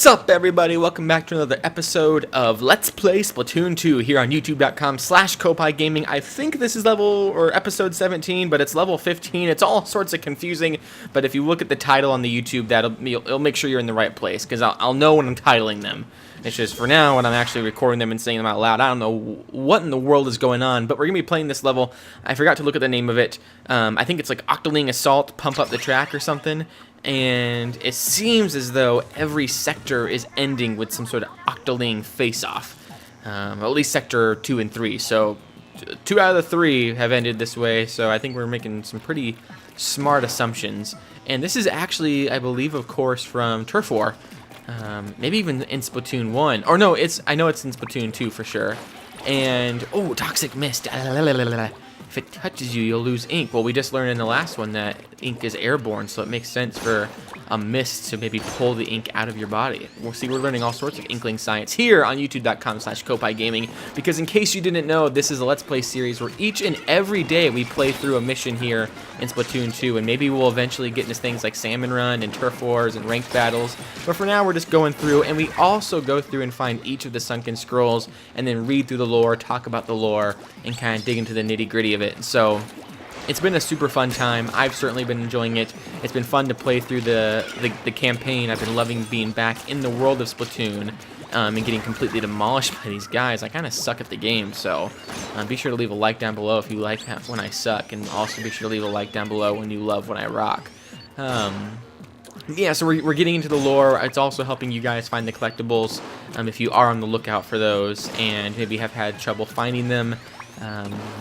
What's up, everybody? Welcome back to another episode of Let's Play Splatoon 2 here on youtube.com/Koppai Gaming. I think this is level or episode 17, but it's level 15. It's all sorts of confusing, but if you look at the title on the YouTube, it'll make sure you're in the right place, because I'll know when I'm titling them. It's just for now, when I'm actually recording them and saying them out loud, I don't know what in the world is going on, but we're going to be playing this level. I forgot to look at the name of it. I think it's like Octoling Assault, Pump Up the Track or something. And it seems as though every sector is ending with some sort of Octoling face-off. At least Sector 2 and 3. So 2 out of the 3 have ended this way, so I think we're making some pretty smart assumptions. And this is actually, I believe, of course, from Turf War. Maybe even in Splatoon 1. Or no, I know it's in Splatoon 2 for sure. And, oh, Toxic Mist. If it touches you, you'll lose ink. Well, we just learned in the last one that ink is airborne, so it makes sense for a mist to maybe pull the ink out of your body. We'll see, we're learning all sorts of inkling science here on youtube.com/Koppai Gaming, because in case you didn't know, this is a Let's Play series where each and every day we play through a mission here in Splatoon 2, and maybe we'll eventually get into things like Salmon Run and Turf Wars and ranked battles, but for now we're just going through, and we also go through and find each of the Sunken Scrolls, and then read through the lore, talk about the lore, and kind of dig into the nitty-gritty of it. So it's been a super fun time. I've certainly been enjoying it. It's been fun to play through the campaign. I've been loving being back in the world of Splatoon and getting completely demolished by these guys. I kind of suck at the game, so be sure to leave a like down below if you like when I suck, and also be sure to leave a like down below when you love when I rock. Yeah, so we're getting into the lore. It's also helping you guys find the collectibles if you are on the lookout for those and maybe have had trouble finding them.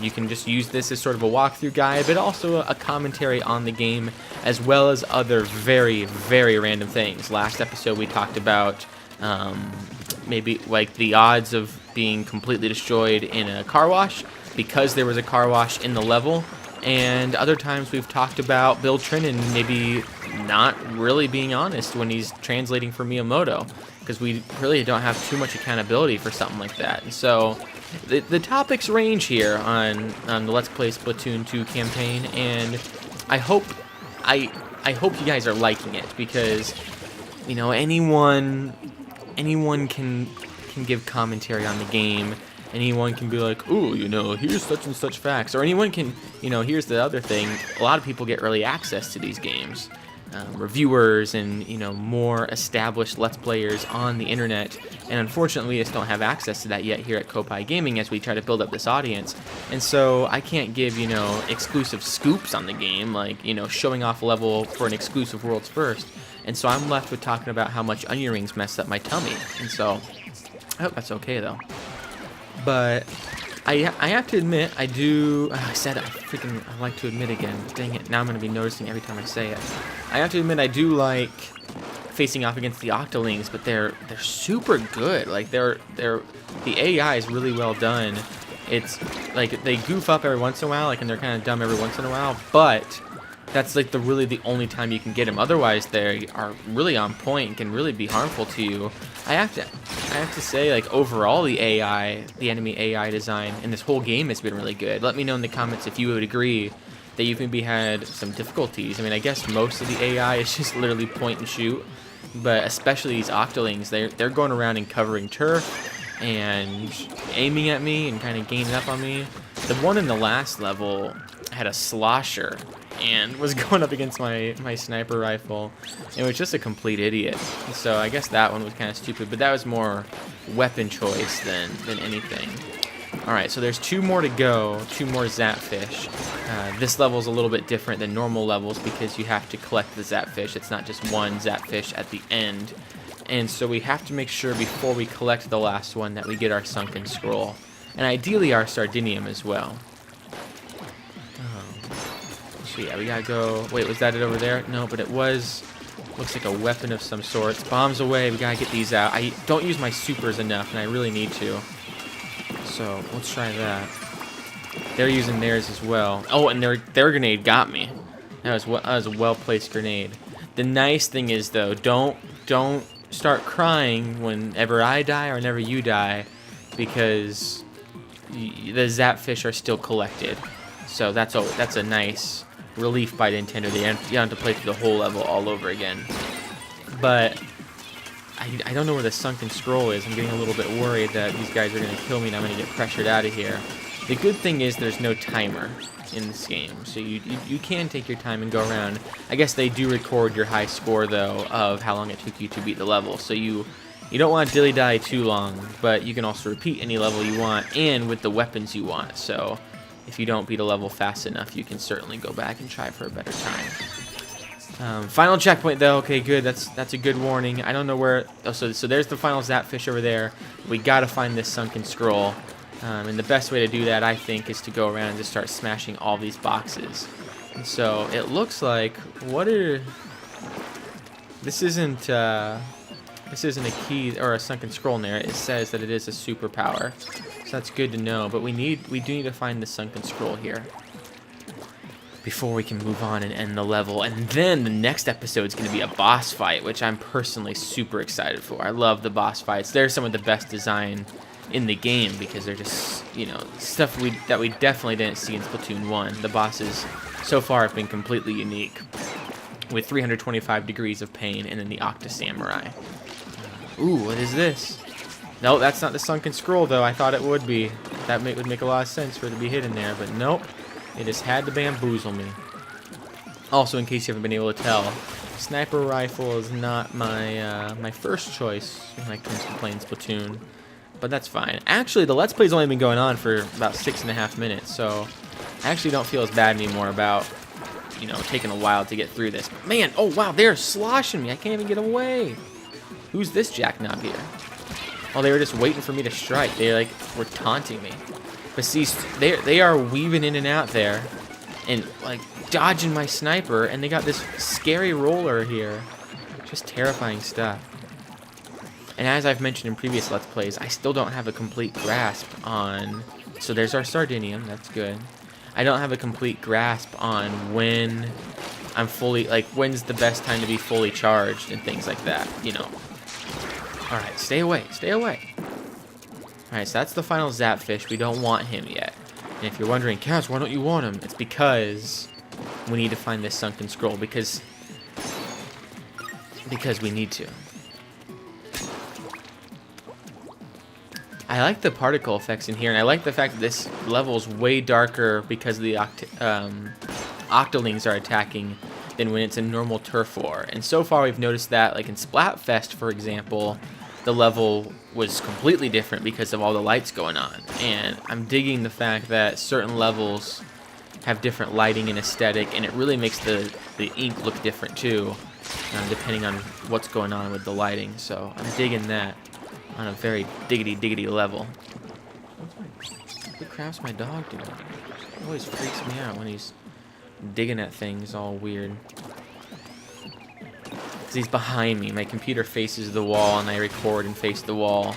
You can just use this as sort of a walkthrough guide, but also a commentary on the game, as well as other very, very random things. Last episode we talked about maybe like the odds of being completely destroyed in a car wash because there was a car wash in the level, and other times we've talked about Bill Trinan maybe not really being honest when he's translating for Miyamoto, because we really don't have too much accountability for something like that. And so the topics range here on the Let's Play Splatoon 2 campaign, and I hope you guys are liking it, because you know anyone can give commentary on the game. Anyone can be like, ooh, you know, here's such and such facts, or anyone can, you know, here's the other thing. A lot of people get early access to these games. Reviewers and, you know, more established Let's Players on the internet, and unfortunately we just don't have access to that yet here at Koppai Gaming as we try to build up this audience. And so I can't give, you know, exclusive scoops on the game, like, you know, showing off a level for an exclusive World's First. And so I'm left with talking about how much onion rings messed up my tummy. And so I hope that's okay though. But I have to admit, I do. I like to admit again. Dang it! Now I'm gonna be noticing every time I say it. I have to admit, I do like facing off against the Octolings, but they're super good. Like the AI is really well done. It's like they goof up every once in a while, like, and they're kind of dumb every once in a while. But that's like really the only time you can get them. Otherwise, they are really on point and can really be harmful to you. I have to say, like, overall, the enemy AI design in this whole game has been really good. Let me know in the comments if you would agree that you've maybe had some difficulties. I mean, I guess most of the AI is just literally point and shoot, but especially these Octolings, they're going around and covering turf and aiming at me and kind of gaining up on me. The one in the last level had a slosher and was going up against my sniper rifle. It was just a complete idiot. So I guess that one was kind of stupid, but that was more weapon choice than anything. Alright, so there's 2 more to go, 2 more zapfish. This level is a little bit different than normal levels because you have to collect the zapfish. It's not just one zapfish at the end. And so we have to make sure before we collect the last one that we get our Sunken Scroll. And ideally our Sardinium as well. So yeah, we gotta go. Wait, was that it over there? No, but it was. Looks like a weapon of some sorts. Bombs away. We gotta get these out. I don't use my supers enough, and I really need to. So let's try that. They're using theirs as well. Oh, and their grenade got me. That was a well-placed grenade. The nice thing is though, don't start crying whenever I die or whenever you die, because the zapfish are still collected. So that's a nice relief by Nintendo. You don't have to play through the whole level all over again. But I don't know where the Sunken Scroll is. I'm getting a little bit worried that these guys are going to kill me and I'm going to get pressured out of here. The good thing is there's no timer in this game, so you can take your time and go around. I guess they do record your high score, though, of how long it took you to beat the level, so you don't want to dilly-dally too long, but you can also repeat any level you want and with the weapons you want. So if you don't beat a level fast enough, you can certainly go back and try for a better time. Final checkpoint, though. Okay, good. That's a good warning. I don't know where. Oh, so there's the final zapfish over there. We gotta find this Sunken Scroll, and the best way to do that, I think, is to go around and just start smashing all these boxes. And so it looks like this isn't a key or a Sunken Scroll near it. It says that it is a superpower, so that's good to know. But we do need to find the Sunken Scroll here before we can move on and end the level. And then the next episode is going to be a boss fight, which I'm personally super excited for. I love the boss fights. They're some of the best design in the game because they're just, you know, stuff that we definitely didn't see in Splatoon 1. The bosses so far have been completely unique, with 325 degrees of pain and then the Octa Samurai. Ooh, what is this? No, that's not the Sunken Scroll, though. I thought it would be. That would make a lot of sense for it to be hidden there, but nope. It just had to bamboozle me. Also, in case you haven't been able to tell, sniper rifle is not my first choice when it comes to playing Splatoon, but that's fine. Actually, the Let's Play's only been going on for about 6.5 minutes, so I actually don't feel as bad anymore about, you know, taking a while to get through this. But man, oh wow, they're sloshing me. I can't even get away. Who's this jackknob here? Oh, they were just waiting for me to strike. They like were taunting me. But see, they are weaving in and out there, and like dodging my sniper. And they got this scary roller here, just terrifying stuff. And as I've mentioned in previous Let's Plays, I still don't have a complete grasp on. So there's our Sardinium. That's good. I don't have a complete grasp on when I'm fully, like, when's the best time to be fully charged and things like that, you know. Alright, stay away, stay away. Alright, so that's the final zapfish. We don't want him yet. And if you're wondering, Kaz, why don't you want him? It's because we need to find this Sunken Scroll, because we need to. I like the particle effects in here, and I like the fact that this level is way darker because the Octolings are attacking than when it's a normal turf war. And so far we've noticed that, like in Splatfest, for example, the level was completely different because of all the lights going on. And I'm digging the fact that certain levels have different lighting and aesthetic, and it really makes the ink look different too, depending on what's going on with the lighting. So I'm digging that on a very diggity level. What the crap's my dog doing? It always freaks me out when he's digging at things all weird. Because he's behind me. My computer faces the wall and I record and face the wall.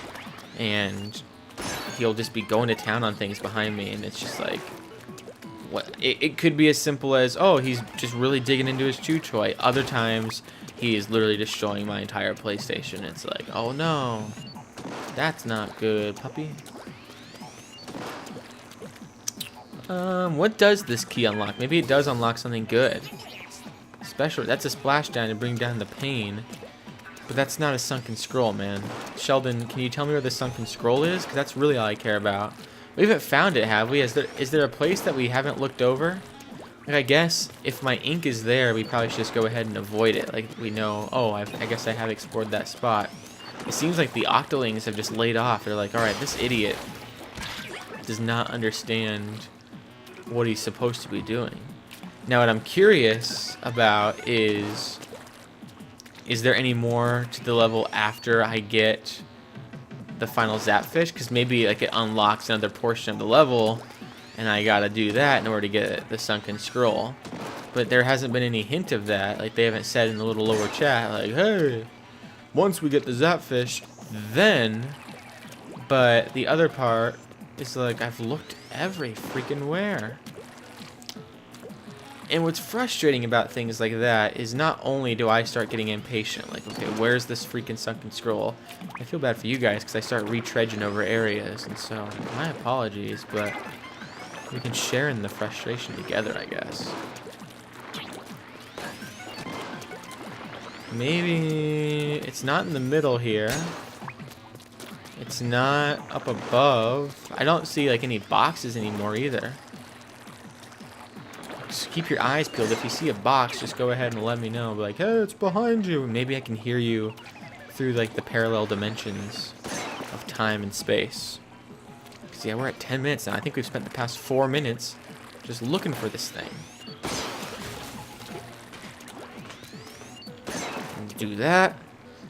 And he'll just be going to town on things behind me, and it's just like, what? It could be as simple as, oh, he's just really digging into his chew toy. Other times, he is literally destroying my entire PlayStation. It's like, oh no. That's not good, puppy. What does this key unlock? Maybe it does unlock something good. Special. That's a splashdown to bring down the pain. But that's not a Sunken Scroll, man. Sheldon, can you tell me where the Sunken Scroll is? Because that's really all I care about. We haven't found it, have we? Is there a place that we haven't looked over? Like, I guess if my ink is there, we probably should just go ahead and avoid it. Like, we know, oh, I guess I have explored that spot. It seems like the Octolings have just laid off. They're like, alright, this idiot does not understand what he's supposed to be doing. Now, what I'm curious about is there any more to the level after I get the final zapfish? Because maybe like it unlocks another portion of the level, and I gotta do that in order to get the Sunken Scroll. But there hasn't been any hint of that. Like, they haven't said in the little lower chat, like, hey, once we get the zapfish, then. But the other part is like, I've looked every freaking where. And what's frustrating about things like that is not only do I start getting impatient, like, okay, where's this freaking Sunken Scroll? I feel bad for you guys because I start retreading over areas, and so my apologies, but we can share in the frustration together, I guess. Maybe it's not in the middle here. It's not up above. I don't see like any boxes anymore either. Just keep your eyes peeled. If you see a box, just go ahead and let me know. Be like, hey, it's behind you. Maybe I can hear you through like the parallel dimensions of time and space. Because yeah, we're at 10 minutes now. I think we've spent the past 4 minutes just looking for this thing. And do that.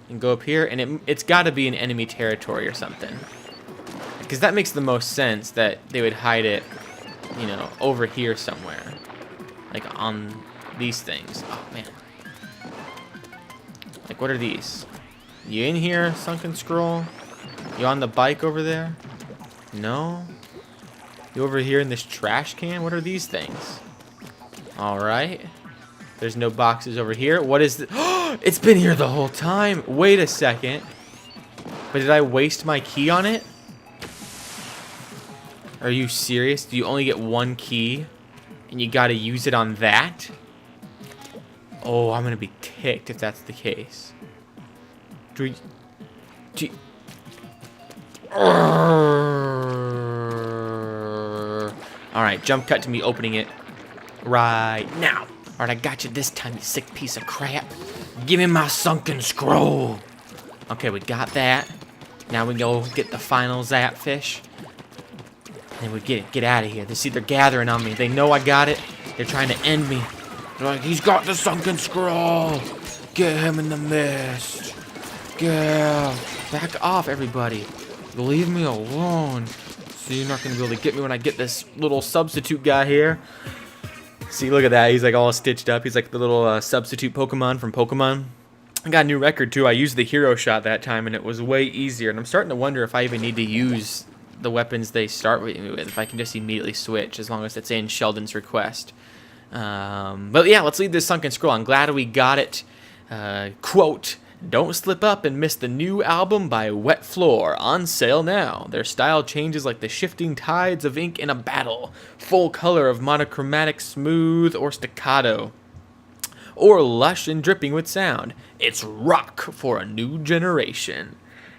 And go up here. And it's got to be an enemy territory or something. Because that makes the most sense that they would hide it, you know, over here somewhere. Like on these things. Oh, man. Like, what are these? You in here, Sunken Scroll? You on the bike over there? No? You over here in this trash can? What are these things? Alright. There's no boxes over here. What is this? It's been here the whole time. Wait a second. But did I waste my key on it? Are you serious? Do you only get one key? And you gotta use it on that? Oh, I'm gonna be ticked if that's the case. Alright, jump cut to me opening it right now. Alright, I got you this time, you sick piece of crap. Give me my Sunken Scroll. Okay, we got that. Now we go get the final zapfish. And we get out of here. They see they're gathering on me. They know I got it. They're trying to end me. They're like, he's got the Sunken Scroll. Get him in the mist. Yeah. Back off, everybody. Leave me alone. So you're not going to be able to get me when I get this little substitute guy here. See, look at that. He's like all stitched up. He's like the little substitute Pokemon from Pokemon. I got a new record, too. I used the hero shot that time, and it was way easier. And I'm starting to wonder if I even need to use the weapons they start with, if I can just immediately switch, as long as it's in Sheldon's request. But yeah, let's leave this Sunken Scroll. I'm glad we got it. Quote, don't slip up and miss the new album by Wet Floor, on sale now. Their style changes like the shifting tides of ink in a battle. Full color of monochromatic, smooth, or staccato. Or lush and dripping with sound. It's rock for a new generation.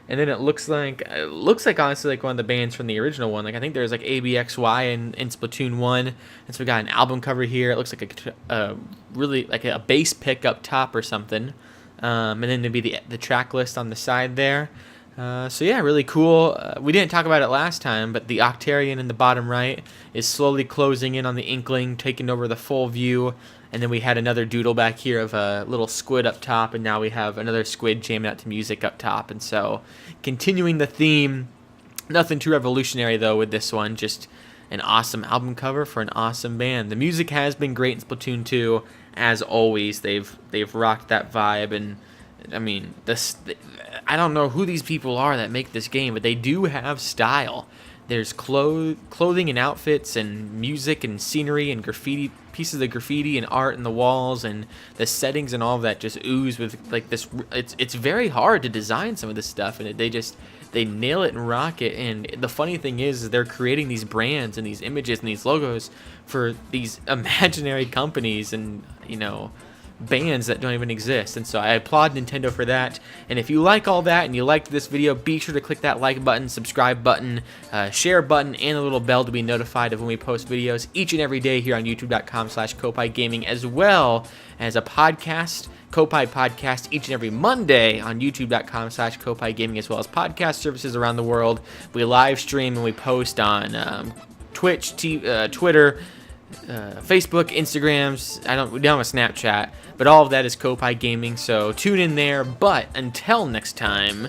And then it looks like honestly like one of the bands from the original one. Like I think there's like ABXY in Splatoon 1. And so we got an album cover here. It looks like a really like a bass pick up top or something. And then there'd be the track list on the side there. So yeah, really cool. We didn't talk about it last time, but the Octarian in the bottom right is slowly closing in on the Inkling, taking over the full view. And then we had another doodle back here of a little squid up top, and now we have another squid jamming out to music up top. And so, continuing the theme, nothing too revolutionary though with this one, just an awesome album cover for an awesome band. The music has been great in Splatoon 2, as always. They've rocked that vibe, and I mean, I don't know who these people are that make this game, but they do have style. There's clothing and outfits and music and scenery and graffiti, pieces of graffiti and art in the walls, and the settings and all of that just ooze with like this. It's very hard to design some of this stuff, and they nail it and rock it. And the funny thing is they're creating these brands and these images and these logos for these imaginary companies and, you know, bands that don't even exist. And so I applaud Nintendo for that. And if you like all that and you liked this video, be sure to click that like button, subscribe button, share button, and the little bell to be notified of when we post videos each and every day here on youtube.com/Koppai Gaming, as well as a podcast, Koppai Podcast, each and every Monday on youtube.com/Koppai Gaming, as well as podcast services around the world. We live stream and we post on Twitch, Twitter, Facebook, Instagrams. We don't have a Snapchat, but all of that is Koppai Gaming, so tune in there. But until next time,